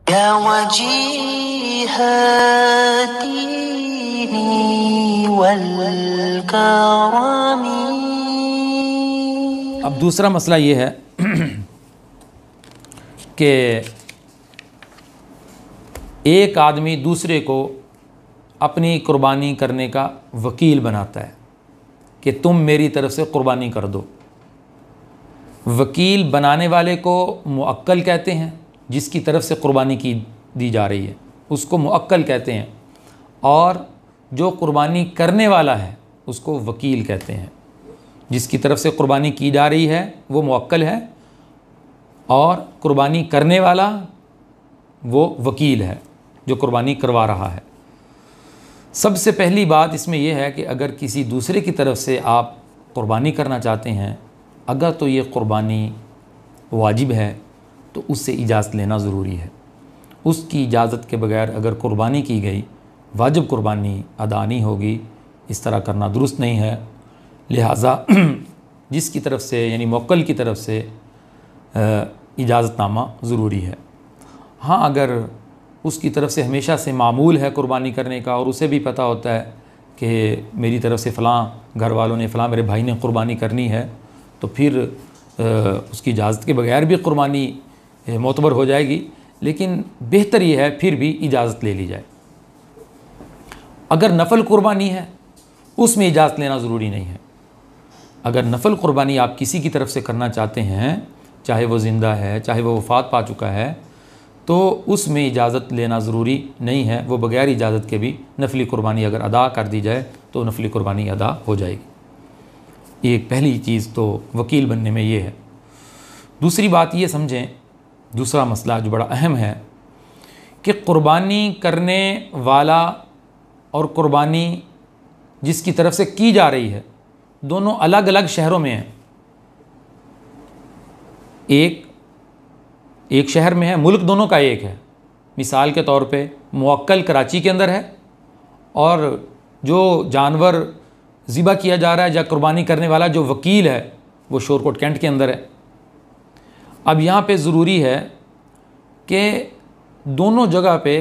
या वजीह दीनी वल करमी। अब दूसरा मसला ये है कि एक आदमी दूसरे को अपनी कुर्बानी करने का वकील बनाता है कि तुम मेरी तरफ से कुर्बानी कर दो। वकील बनाने वाले को मुअक्कल कहते हैं, जिसकी तरफ से कुर्बानी की दी जा रही है उसको मुअक्कल कहते हैं, और जो कुर्बानी करने वाला है उसको वकील कहते हैं। जिसकी तरफ से कुर्बानी की जा रही है वो मुअक्कल है और कुर्बानी करने वाला वो वकील है जो कुर्बानी करवा रहा है। सबसे पहली बात इसमें यह है कि अगर किसी दूसरे की तरफ से आप कुर्बानी करना चाहते हैं, अगर तो ये कुर्बानी वाजिब है तो उससे इजाज़त लेना ज़रूरी है। उसकी इजाज़त के बगैर अगर कुर्बानी की गई, वाजिब कुर्बानी अदा नहीं होगी। इस तरह करना दुरुस्त नहीं है। लिहाजा जिसकी तरफ से यानी मुअक्कल की तरफ से इजाज़तनामा ज़रूरी है। हाँ, अगर उसकी तरफ से हमेशा से मामूल है कुर्बानी करने का और उसे भी पता होता है कि मेरी तरफ से फ़लाँ घर वालों ने, फ़लाँ मेरे भाई ने कुर्बानी करनी है, तो फिर उसकी इजाज़त के बगैर भी कुर्बानी मोतबर हो जाएगी। लेकिन बेहतर ये है फिर भी इजाज़त ले ली जाए। अगर नफल कुर्बानी है उसमें इजाज़त लेना ज़रूरी नहीं है। अगर नफल कुर्बानी आप किसी की तरफ से करना चाहते हैं, चाहे वो ज़िंदा है चाहे वो वफ़ात पा चुका है, तो उसमें इजाज़त लेना ज़रूरी नहीं है। वो बग़ैर इजाज़त के भी नफली कुर्बानी अगर अदा कर दी जाए तो नफली कुर्बानी अदा हो जाएगी। एक पहली चीज़ तो वकील बनने में ये है। दूसरी बात ये समझें, दूसरा मसला जो बड़ा अहम है कि कुर्बानी करने वाला और कुर्बानी जिसकी तरफ से की जा रही है दोनों अलग अलग शहरों में हैं। एक शहर में है, मुल्क दोनों का एक है। मिसाल के तौर पे मुअक्कल कराची के अंदर है और जो जानवर ज़िबा किया जा रहा है या कुर्बानी करने वाला जो वकील है वो शोरकोट कैंट के अंदर है। अब यहाँ पे ज़रूरी है कि दोनों जगह पे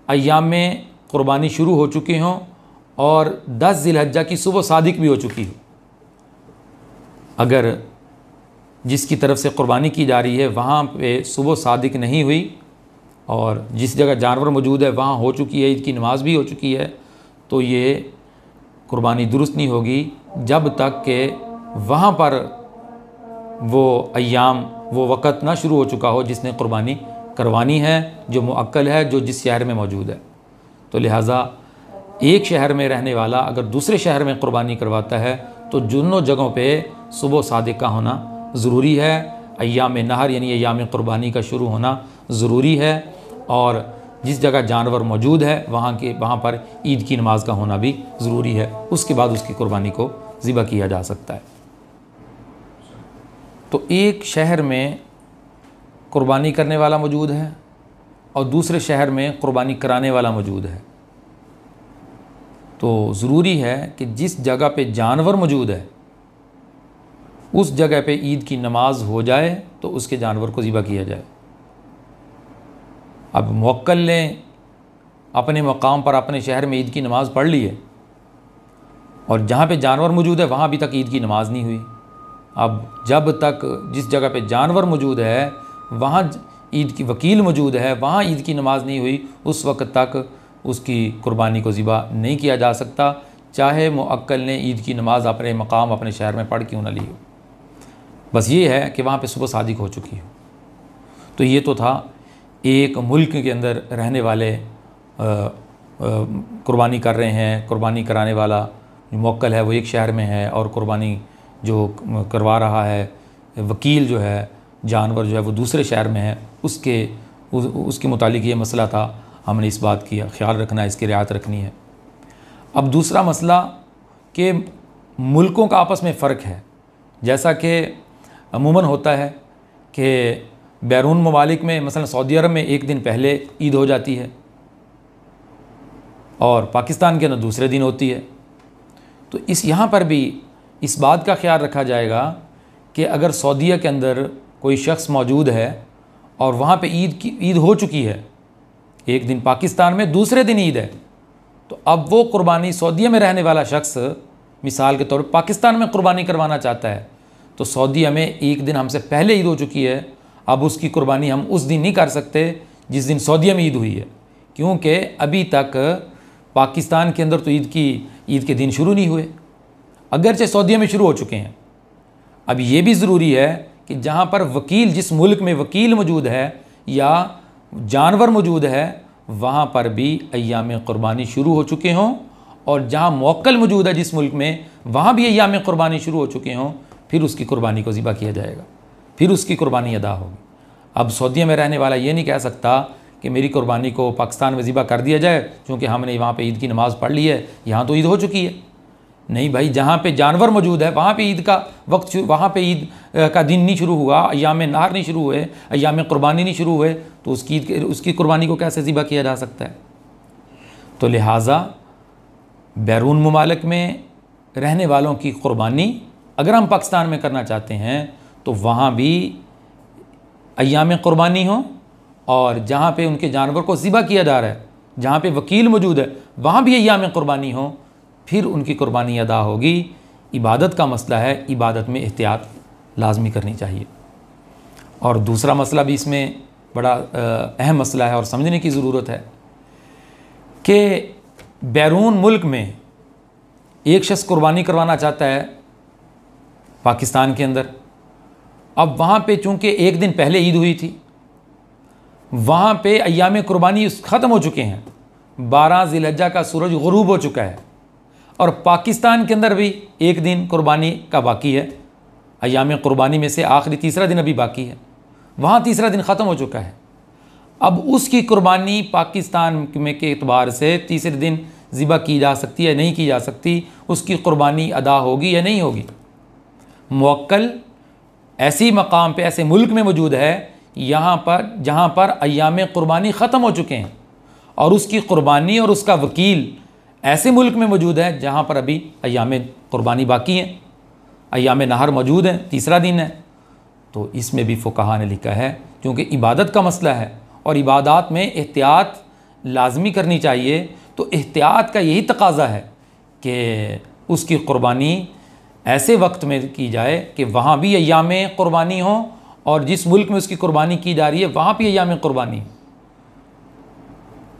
अय्याम कुर्बानी शुरू हो चुकी हों और 10 ज़िलहज्जा की सुबह सादिक भी हो चुकी हो। अगर जिसकी तरफ से कुर्बानी की जा रही है वहाँ पे सुबह सादिक नहीं हुई और जिस जगह जानवर मौजूद है वहाँ हो चुकी है, ईद की नमाज़ भी हो चुकी है, तो ये कुर्बानी दुरुस्त नहीं होगी जब तक कि वहाँ पर वो अय्याम, वो वक़्त ना शुरू हो चुका हो जिसने कुर्बानी करवानी है, जो मुअक्कल है, जो जिस शहर में मौजूद है। तो लिहाजा एक शहर में रहने वाला अगर दूसरे शहर में कुर्बानी करवाता है तो दोनों जगहों पे सुबह सादिक का होना ज़रूरी है। अय्याम नहर यानी अय्याम कुर्बानी का शुरू होना ज़रूरी है और जिस जगह जानवर मौजूद है वहाँ पर ईद की नमाज का होना भी ज़रूरी है। उसके बाद उसकी कुर्बानी को ज़िबा किया जा सकता है। तो एक शहर में कुर्बानी करने वाला मौजूद है और दूसरे शहर में कुर्बानी कराने वाला मौजूद है, तो ज़रूरी है कि जिस जगह पे जानवर मौजूद है उस जगह पे ईद की नमाज हो जाए तो उसके जानवर को ज़िबा किया जाए। अब मुअक्कल ने अपने मकाम पर अपने शहर में ईद की नमाज़ पढ़ ली है और जहाँ पे जानवर मौजूद है वहाँ अभी तक ईद की नमाज़ नहीं हुई। अब जब तक जिस जगह पे जानवर मौजूद है वहाँ ईद की वकील मौजूद है, वहाँ ईद की नमाज़ नहीं हुई, उस वक्त तक उसकी कुर्बानी को ज़िबा नहीं किया जा सकता, चाहे मुअक्कल ने ईद की नमाज़ अपने मकाम अपने शहर में पढ़ क्यों ना ली हो। बस ये है कि वहाँ पे सुबह सादिक हो चुकी हो। तो ये तो था एक मुल्क के अंदर रहने वाले कुर्बानी कर रहे हैं, कुर्बानी कराने वाला मुअक्कल है वो एक शहर में है और कुर्बानी जो करवा रहा है वकील जो है, जानवर जो है वो दूसरे शहर में है। उसके मुतालिक ये मसला था। हमने इस बात की ख्याल रखना है, इसकी रियायत रखनी है। अब दूसरा मसला कि मुल्कों का आपस में फ़र्क है। जैसा कि अमूमन होता है कि बैरून ममालिक में मसलन सऊदी अरब में एक दिन पहले ईद हो जाती है और पाकिस्तान के अंदर दूसरे दिन होती है। तो यहाँ पर भी इस बात का ख्याल रखा जाएगा कि अगर सऊदीया के अंदर कोई शख्स मौजूद है और वहाँ पे ईद हो चुकी है, एक दिन पाकिस्तान में, दूसरे दिन ईद है, तो अब वो कुर्बानी सऊदीया में रहने वाला शख्स मिसाल के तौर पर पाकिस्तान में कुर्बानी करवाना चाहता है, तो सऊदीया में एक दिन हमसे पहले ईद हो चुकी है, अब उसकी कुर्बानी हम उस दिन नहीं कर सकते जिस दिन सऊदीया में ईद हुई है, क्योंकि अभी तक पाकिस्तान के अंदर तो ईद के दिन शुरू नहीं हुए, अगरचे सऊदीया में शुरू हो चुके हैं। अब ये भी ज़रूरी है कि जहाँ पर वकील, जिस मुल्क में वकील मौजूद है या जानवर मौजूद है, वहाँ पर भी अय्याम क़ुरबानी शुरू हो चुके हों, और जहाँ मुवक्किल मौजूद है जिस मुल्क में, वहाँ भी अय्याम क़ुरबानी शुरू हो चुके हों, फिर उसकी कुर्बानी को ज़िबा किया जाएगा, फिर उसकी कुर्बानी अदा होगी। अब सऊदीया में रहने वाला ये नहीं कह सकता कि मेरी कुर्बानी को पाकिस्तान में ज़िबा कर दिया जाए क्योंकि हमने वहाँ पे ईद की नमाज़ पढ़ ली है, यहाँ तो ईद हो चुकी है। नहीं भाई, जहाँ पे जानवर मौजूद है वहाँ पे ईद का वक्त, वहाँ पे ईद का दिन नहीं शुरू हुआ, अय्याम नाहर नहीं शुरू हुए, अय्याम क़ुरबानी नहीं शुरू हुए, तो उसकी कुर्बानी को कैसे ज़िबा किया जा सकता है। तो लिहाजा बैरून मुमालिक में रहने वालों की कुर्बानी अगर हम पाकिस्तान में करना चाहते हैं तो वहाँ भी अय्याम क़ुरबानी हो, और जहाँ पे उनके जानवर को ज़िबा किया जा रहा है, जहाँ पे वकील मौजूद है, वहाँ भी अय्याम क़ुरबानी हो, फिर उनकी कुर्बानी अदा होगी। इबादत का मसला है, इबादत में एहतियात लाजमी करनी चाहिए। और दूसरा मसला भी इसमें बड़ा अहम मसला है और समझने की ज़रूरत है कि बैरून मुल्क में एक शख्स कुर्बानी करवाना चाहता है पाकिस्तान के अंदर, अब वहाँ पे चूँकि एक दिन पहले ईद हुई थी, वहाँ पे अय्याम क़ुरबानी ख़त्म हो चुके हैं, 12 ज़िलहज्जा का सूरज गुरूब हो चुका है, और पाकिस्तान के अंदर भी एक दिन कुर्बानी का बाकी है, अय्याम क़ुरबानी में से आखिरी तीसरा दिन अभी बाकी है, वहाँ तीसरा दिन ख़त्म हो चुका है। अब उसकी कुर्बानी पाकिस्तान में के एतबार से तीसरे दिन ज़िबा की जा सकती है, नहीं की जा सकती, उसकी कुर्बानी अदा होगी या नहीं होगी। मुवक्किल ऐसी मकाम पे, ऐसे मुल्क में मौजूद है यहाँ पर जहाँ पर अय्याम क़ुरबानी ख़त्म हो चुके हैं, और उसकी कुर्बानी और उसका वकील ऐसे मुल्क में मौजूद है जहाँ पर अभी अय्याम क़ुरबानी बाकी हैं, अय्याम नहर मौजूद हैं, तीसरा दिन है। तो इसमें भी फ़ुक़हा ने लिखा है, क्योंकि इबादत का मसला है और इबादत में एहतियात लाजमी करनी चाहिए, तो एहतियात का यही तकाज़ा है कि उसकी कुर्बानी ऐसे वक्त में की जाए कि वहाँ भी अय्याम क़ुरबानी हो, और जिस मुल्क में उसकी कुर्बानी की जा रही है वहाँ भी अय्याम क़ुरबानी।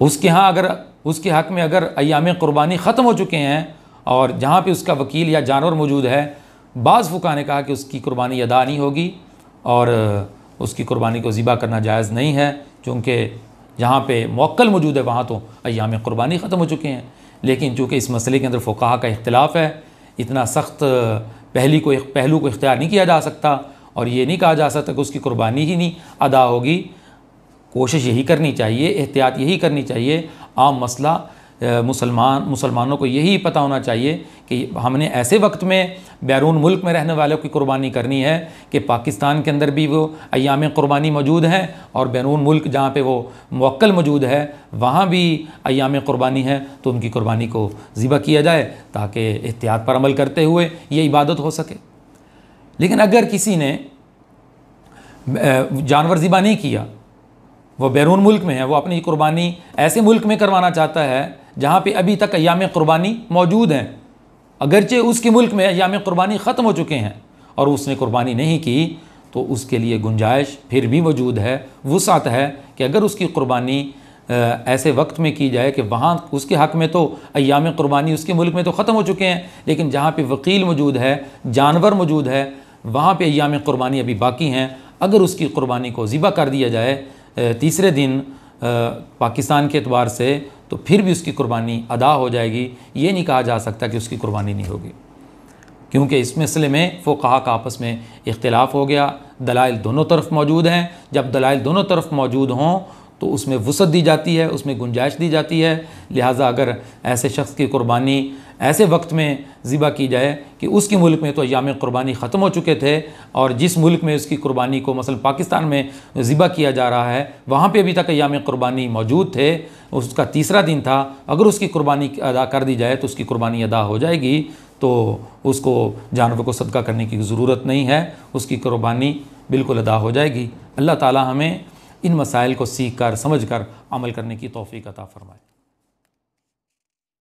उसके यहाँ अगर उसके हक़ में अगर अय्याम क़ुरबानी ख़त्म हो चुके हैं और जहाँ पे उसका वकील या जानवर मौजूद है, बाज़ फ़ुक़हा ने कहा कि उसकी कुर्बानी अदा नहीं होगी और उसकी कुर्बानी को ज़िबा करना जायज़ नहीं है, क्योंकि जहाँ पे मुवक्किल मौजूद है वहाँ तो अय्याम क़ुरबानी ख़त्म हो चुके हैं। लेकिन चूँकि इस मसले के अंदर फ़ुक़हा का इख्तिलाफ़ है, इतना सख्त पहलू को इख्तियार नहीं किया जा सकता, और ये नहीं कहा जा सकता कि उसकी कुर्बानी ही नहीं अदा होगी। कोशिश यही करनी चाहिए, एहतियात यही करनी चाहिए। आम मसला मुसलमानों को यही पता होना चाहिए कि हमने ऐसे वक्त में बैरून मुल्क में रहने वालों की कुर्बानी करनी है कि पाकिस्तान के अंदर भी वो अय्याम क़ुरबानी मौजूद हैं, और बैरून मुल्क जहाँ पे वो मुवक्किल मौजूद है वहाँ भी अय्याम क़ुरबानी है, तो उनकी कुर्बानी को ज़िबा किया जाए ताकि एहतियात पर अमल करते हुए ये इबादत हो सके। लेकिन अगर किसी ने जानवर ज़िबा नहीं किया, वो बैरून मुल्क में है, वो अपनी कुर्बानी ऐसे मुल्क में करवाना चाहता है जहाँ पे अभी तक अय्याम क़ुरबानी मौजूद हैं, अगरचे उसके मुल्क में अय्याम क़ुरबानी ख़त्म हो चुके हैं और उसने कुर्बानी नहीं की, तो उसके लिए गुंजाइश फिर भी मौजूद है, वुसात है कि अगर उसकी कुर्बानी ऐसे वक्त में की जाए कि वहाँ उसके हक़ में तो अय्याम क़ुरबानी उसके मुल्क में तो ख़त्म हो चुके हैं, लेकिन जहाँ पे वकील मौजूद है, जानवर मौजूद है, वहाँ पे अय्याम क़ुरबानी अभी बाकी हैं, अगर उसकी कुर्बानी को ज़िबा कर दिया जाए तीसरे दिन पाकिस्तान के एतबार से, तो फिर भी उसकी कुर्बानी अदा हो जाएगी। ये नहीं कहा जा सकता कि उसकी कुर्बानी नहीं होगी, क्योंकि इस मसले में फ़ुक़हा का आपस में इख्तिलाफ़ हो गया। दलाइल दोनों तरफ मौजूद हैं, जब दलाइल दोनों तरफ मौजूद हों तो उसमें वुसअत दी जाती है, उसमें गुंजाइश दी जाती है। लिहाजा अगर ऐसे शख्स की कुर्बानी ऐसे वक्त में ज़िबा की जाए कि उसके मुल्क में तो अय्याम क़ुरबानी ख़त्म हो चुके थे, और जिस मुल्क में उसकी कुर्बानी को मसलन पाकिस्तान में ज़िबा किया जा रहा है वहाँ पे अभी तक अय्याम क़ुरबानी मौजूद थे, उसका तीसरा दिन था, अगर उसकी कुर्बानी अदा कर दी जाए तो उसकी कुर्बानी अदा हो जाएगी, तो उसको जानवर को सदका करने की ज़रूरत नहीं है, उसकी कुर्बानी बिल्कुल अदा हो जाएगी। अल्लाह ताला हमें इन मसाइल को सीख कर समझ कर अमल करने की तौफ़ीक़ अता फ़रमाए।